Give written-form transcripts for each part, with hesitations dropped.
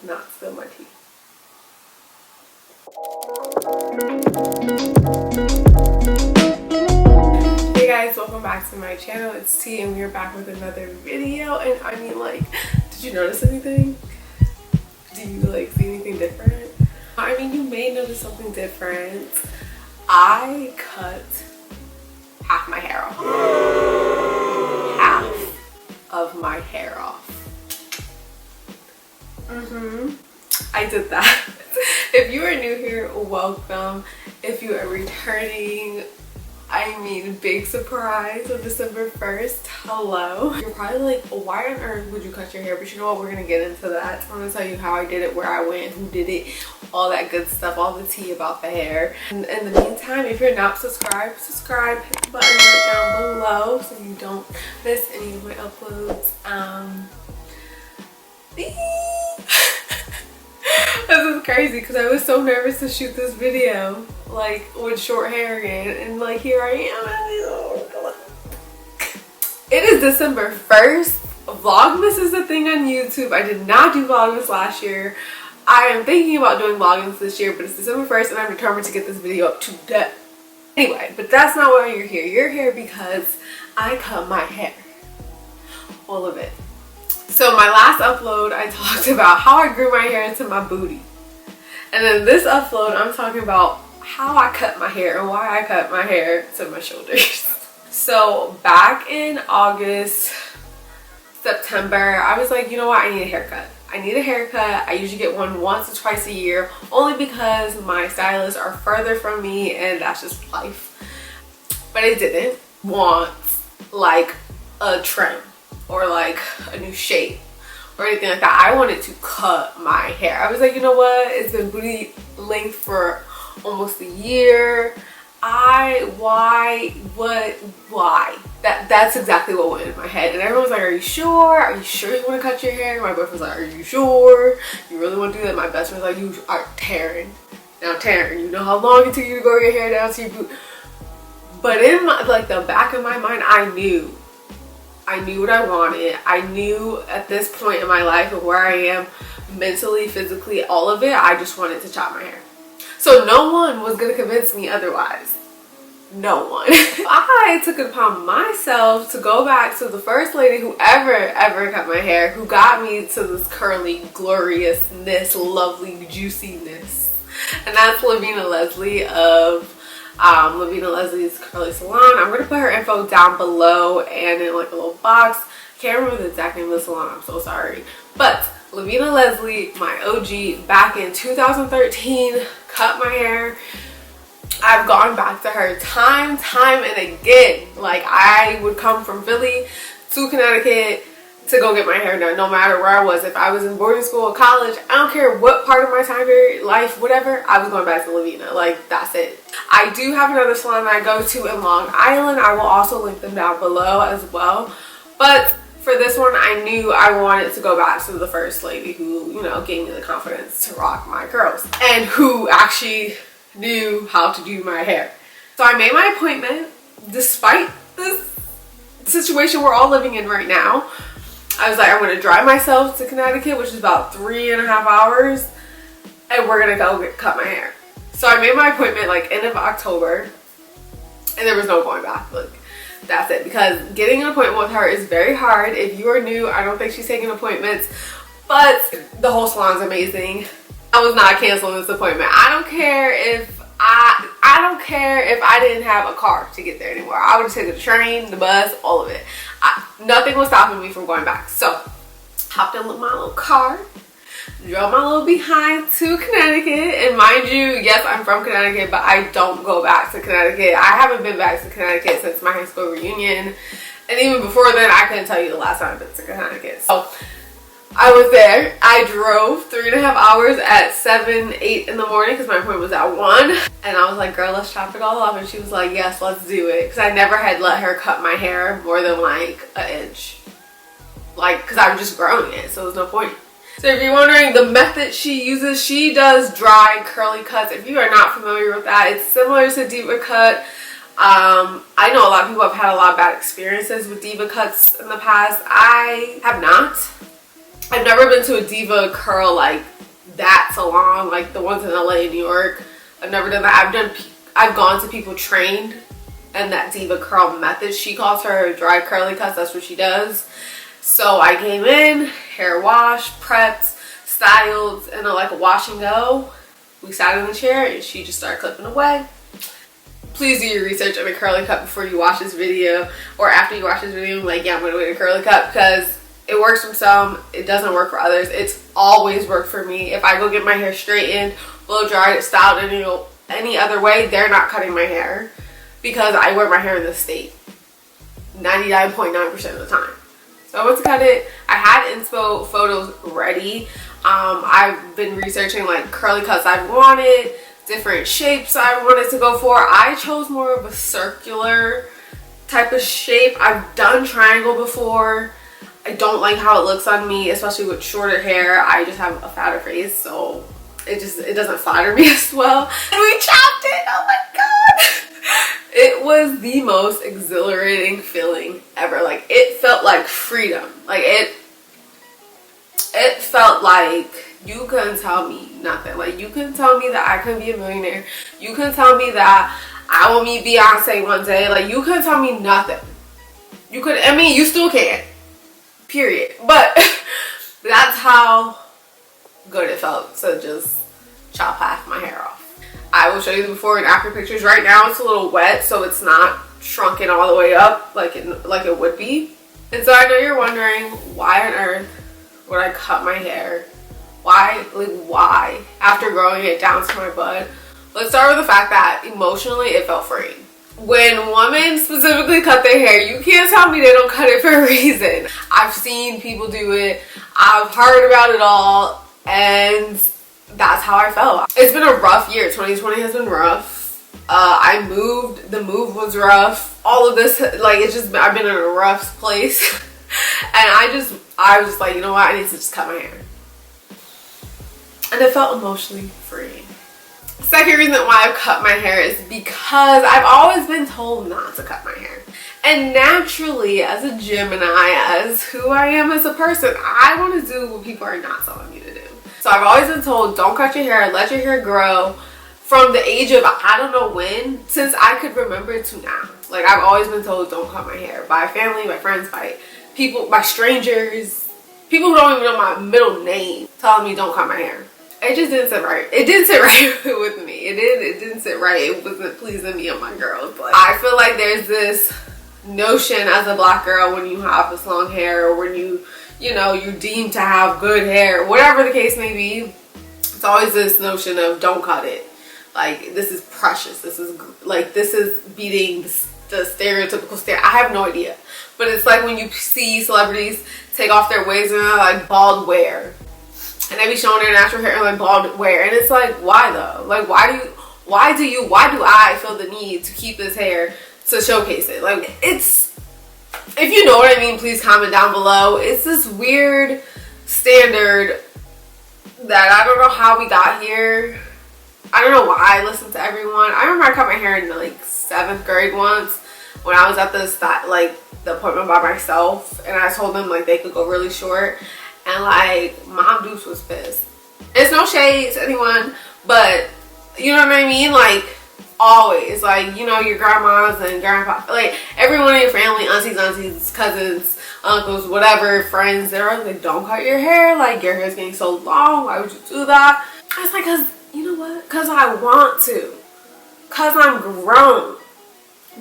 not spill my tea. Hey guys, welcome back to my channel. It's T and we're back with another video. And I mean, like, did you notice anything? Do you like see anything different? I mean, you may notice something different. I cut half my hair off. Half of my hair off. I did that. If you are new here, welcome. If you are returning, I mean, big surprise on December 1st. Hello. You're probably like, why on earth would you cut your hair? But you know what? We're gonna get into that. I'm gonna tell you how I did it, where I went, who did it, all that good stuff, all the tea about the hair. And in the meantime, if you're not subscribed, subscribe. Hit the button right down below so you don't miss any of my uploads. This is crazy because I was so nervous to shoot this video, like with short hair again, and like here I am. It is December 1st. Vlogmas is the thing on YouTube. I did not do Vlogmas last year. I am thinking about doing Vlogmas this year, but it's December 1st and I'm determined to get this video up today. Anyway, but that's not why you're here. You're here because I cut my hair. All of it. So my last upload, I talked about how I grew my hair into my booty. And then this upload, I'm talking about how I cut my hair and why I cut my hair to my shoulders. So back in August, September, I was like, you know what? I need a haircut. I need a haircut. I usually get one once or twice a year, only because my stylists are further from me and that's just life. But I didn't want like a trim or like a new shape or anything like that. I wanted to cut my hair. I was like, you know what? It's been booty length for almost a year. Why? That's exactly what went in my head. And everyone was like, are you sure? Are you sure you want to cut your hair? My boyfriend was like, are you sure? You really want to do that? My best friend was like, you are Taryn. Now Taryn, you know how long it took you to grow your hair down to your boot. But in my, like the back of my mind, I knew what I wanted. I knew at this point in my life of where I am mentally, physically, all of it, I just wanted to chop my hair. So no one was going to convince me otherwise. No one. I took it upon myself to go back to the first lady who ever cut my hair, who got me to this curly gloriousness, lovely juiciness. And that's Luvena Leslie of Luvena Leslie's Curly Salon. I'm gonna put her info down below and in like a little box. Can't remember the exact name of the salon, I'm so sorry. But Luvena Leslie, my OG, back in 2013, cut my hair. I've gone back to her time and again. Like, I would come from Philly to Connecticut to go get my hair done, no matter where I was. If I was in boarding school or college, I don't care what part of my time period, life, whatever, I was going back to Luvena. Like, that's it. I do have another salon that I go to in Long Island. I will also link them down below as well. But for this one, I knew I wanted to go back to the first lady who, you know, gave me the confidence to rock my curls and who actually knew how to do my hair. So I made my appointment despite this situation we're all living in right now. I was like, I'm going to drive myself to Connecticut, which is about 3.5 hours, and we're going to go cut my hair. So I made my appointment like end of October, and there was no going back. Look, that's it, because getting an appointment with her is very hard. If you are new, I don't think she's taking appointments, but the whole salon's amazing. I was not canceling this appointment. I don't care if I didn't have a car to get there anymore. I would take the train, the bus, all of it. Nothing was stopping me from going back. So, hopped in my little car, drove my little behind to Connecticut. And mind you, yes, I'm from Connecticut, but I don't go back to Connecticut. I haven't been back to Connecticut since my high school reunion. And even before then, I couldn't tell you the last time I've been to Connecticut. So, I was there. I drove 3.5 hours at 7, 8 in the morning because my appointment was at 1. And I was like, girl, let's chop it all off. And she was like, yes, let's do it. Because I never had let her cut my hair more than like an inch. Like, because I'm just growing it, so there's no point. So if you're wondering the method she uses, she does dry curly cuts. If you are not familiar with that, it's similar to Diva Cut. I know a lot of people have had a lot of bad experiences with Diva Cuts in the past. I have not. I've never been to a Diva curl like that salon, like the ones in LA and New York. I've never done that. I've gone to people trained in that Diva curl method. She calls her dry curly cuts. That's what she does. So I came in, hair wash, prepped, styled, and like a wash and go. We sat in the chair and she just started clipping away. Please do your research on a curly cut before you watch this video, or after you watch this video. I'm like, yeah, I'm gonna get a curly cut, because it works for some, it doesn't work for others. It's always worked for me. If I go get my hair straightened, blow dried, styled any other way, they're not cutting my hair, because I wear my hair in this state 99.9% of the time. So I went to cut it. I had inspo photos ready. I've been researching like curly cuts I wanted, different shapes I wanted to go for. I chose more of a circular type of shape. I've done triangle before. I don't like how it looks on me, especially with shorter hair. I just have a fatter face, so it doesn't flatter me as well. And we chopped it. Oh my god. It was the most exhilarating feeling ever. Like, it felt like freedom. Like, it felt like you couldn't tell me nothing. Like, you couldn't tell me that I couldn't be a millionaire. You couldn't tell me that I will meet Beyonce one day. Like, you couldn't tell me nothing. You could, I mean, you still can't. Period. But that's how good it felt to just chop half my hair off. I will show you the before and after pictures. Right now it's a little wet, so it's not shrunken all the way up like it would be. And so I know you're wondering, why on earth would I cut my hair? Why? Like, why? After growing it down to my butt. Let's start with the fact that emotionally it felt freeing. When women specifically cut their hair, you can't tell me they don't cut it for a reason. I've seen people do it. I've heard about it all, and that's how I felt. It's been a rough year. 2020 has been rough. I moved. The move was rough. All of this, like, I've been in a rough place. And I was just like, you know what? I need to just cut my hair. And it felt emotionally freeing. Second reason why I've cut my hair is because I've always been told not to cut my hair. And naturally, as a Gemini, as who I am as a person, I want to do what people are not telling me to do. So I've always been told, don't cut your hair, let your hair grow. From the age of, I don't know when, since I could remember to now. Like, I've always been told, don't cut my hair. By family, by friends, by people, by strangers. People who don't even know my middle name telling me don't cut my hair. It just didn't sit right. It didn't sit right with me. It didn't sit right. It wasn't pleasing me and my girls. But I feel like there's this notion as a black girl, when you have this long hair, or when you're deemed to have good hair, whatever the case may be, it's always this notion of don't cut it. Like, this is precious. This is beating the stereotypical standard. I have no idea. But it's like when you see celebrities take off their wigs and they're like bald wear. And they be showing their natural hair like bald wear. And it's like, why though? Like, why do I feel the need to keep this hair to showcase it? Like, if you know what I mean, please comment down below. It's this weird standard that I don't know how we got here. I don't know why I listen to everyone. I remember I cut my hair in like 7th grade once when I was at the appointment by myself, and I told them like they could go really short. And like, Mom Deuce was pissed. It's no shade to anyone, but you know what I mean? Like, always, like, your grandmas and grandpa, like everyone in your family, aunties, cousins, uncles, whatever, friends, they're like, don't cut your hair. Like, your hair's getting so long. Why would you do that? I was like, cause you know what? Cause I want to. Cause I'm grown.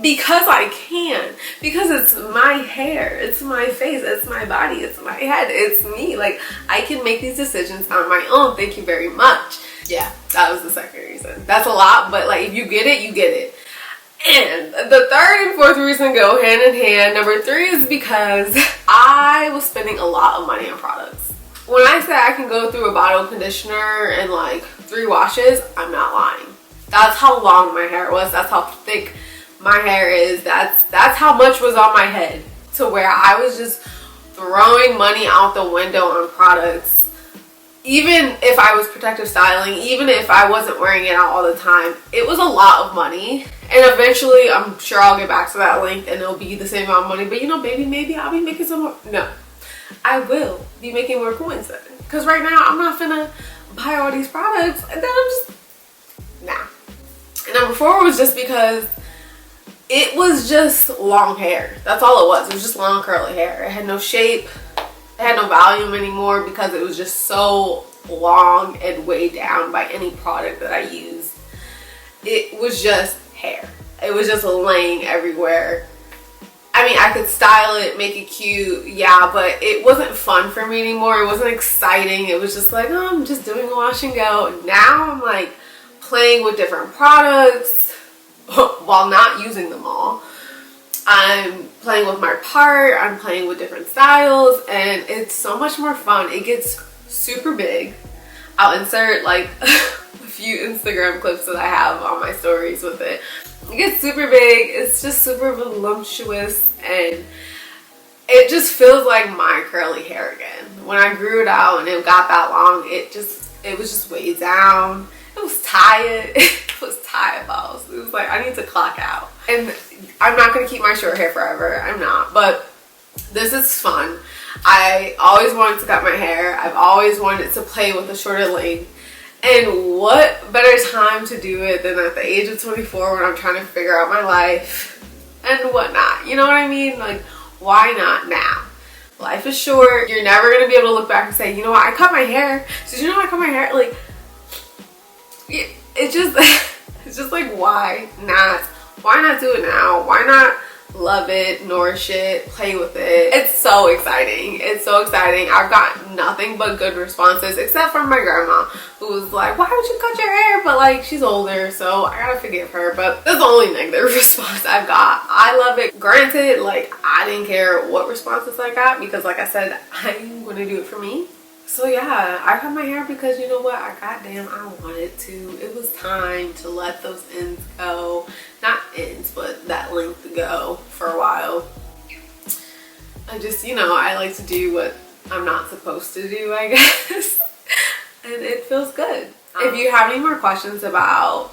Because I can. Because it's my hair. It's my face. It's my body. It's my head. It's me. Like, I can make these decisions on my own. Thank you very much. Yeah, that was the second reason. That's a lot, but like, if you get it, you get it. And the third and fourth reason go hand in hand. Number 3 is because I was spending a lot of money on products. When I say I can go through a bottle of conditioner in like 3 washes, I'm not lying. That's how long my hair was. That's how thick my hair is. That's how much was on my head, to where I was just throwing money out the window on products. Even if I was protective styling, even if I wasn't wearing it out all the time, it was a lot of money. And eventually, I'm sure I'll get back to that length and it'll be the same amount of money. But baby, maybe I'll be making some more. No, I will be making more coins then. Because right now I'm not finna buy all these products and then I'm just, nah. And number 4 was just because it was just long hair. That's all it was. It was just long curly hair. It had no shape. It had no volume anymore because it was just so long and weighed down by any product that I used. It was just hair. It was just laying everywhere. I mean, I could style it, make it cute, yeah, but it wasn't fun for me anymore. It wasn't exciting. It was just like, oh, I'm just doing a wash and go. Now I'm like playing with different products while not using them all. I'm playing with my part, I'm playing with different styles, and it's so much more fun. It gets super big. I'll insert like a few Instagram clips that I have on my stories with it. It gets super big, it's just super voluptuous, and it just feels like my curly hair again. When I grew it out and it got that long, it was just way down. It was tired. It was tired, balls. It was like, I need to clock out. And I'm not going to keep my short hair forever. I'm not. But this is fun. I always wanted to cut my hair. I've always wanted to play with a shorter length. And what better time to do it than at the age of 24 when I'm trying to figure out my life and whatnot. You know what I mean? Like, why not now? Life is short. You're never going to be able to look back and say, you know what, I cut my hair. Did you know I cut my hair? Like, it's just like, why not? Why not do it now? Why not love it, nourish it, play with it? It's so exciting. It's so exciting. I've got nothing but good responses except from my grandma, who was like, why would you cut your hair? But like, she's older, so I gotta forgive her. But that's the only negative response I've got. I love it. Granted, like, I didn't care what responses I got because, like I said, I'm gonna do it for me. So yeah, I cut my hair because, you know what, I wanted to. It was time to let those ends go. Not ends, but that length go for a while. I just, you know, I like to do what I'm not supposed to do, I guess. And it feels good. If you have any more questions about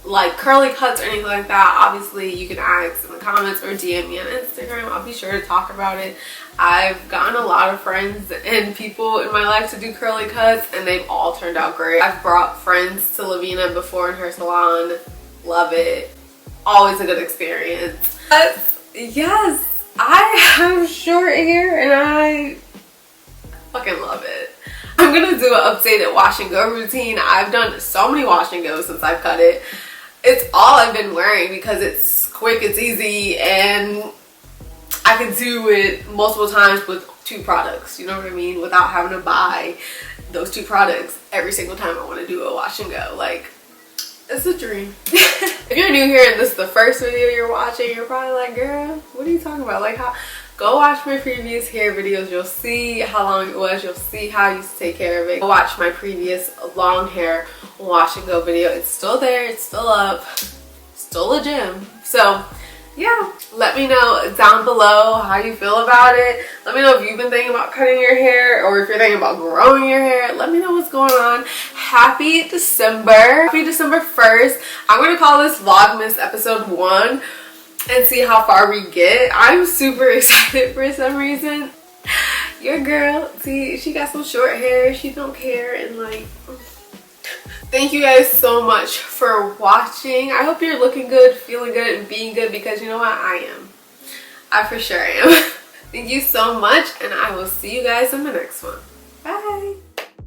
like curly cuts or anything like that, obviously you can ask in the comments or DM me on Instagram. I'll be sure to talk about it. I've gotten a lot of friends and people in my life to do curly cuts and they've all turned out great. I've brought friends to Luvena before in her salon. Love it. Always a good experience. But yes, I have short hair and I fucking love it. I'm gonna do an updated wash and go routine. I've done so many wash and goes since I've cut it. It's all I've been wearing because it's quick, it's easy, and I can do it multiple times with 2 products, you know what I mean? Without having to buy those 2 products every single time I want to do a wash and go. Like, it's a dream. If you're new here and this is the first video you're watching, you're probably like, girl, what are you talking about? Like, how? Go watch my previous hair videos. You'll see how long it was. You'll see how I used to take care of it. Go watch my previous long hair wash and go video. It's still there. It's still up. Still a gem. So yeah, let me know down below how you feel about it. Let me know if you've been thinking about cutting your hair or if you're thinking about growing your hair. Let me know what's going on. Happy December. Happy December 1st. I'm going to call this Vlogmas episode 1 and see how far we get. I'm super excited for some reason. Your girl, see, she got some short hair. She don't care and like... Thank you guys so much for watching. I hope you're looking good, feeling good, and being good because you know what? I am. I for sure am. Thank you so much, and I will see you guys in the next one. Bye.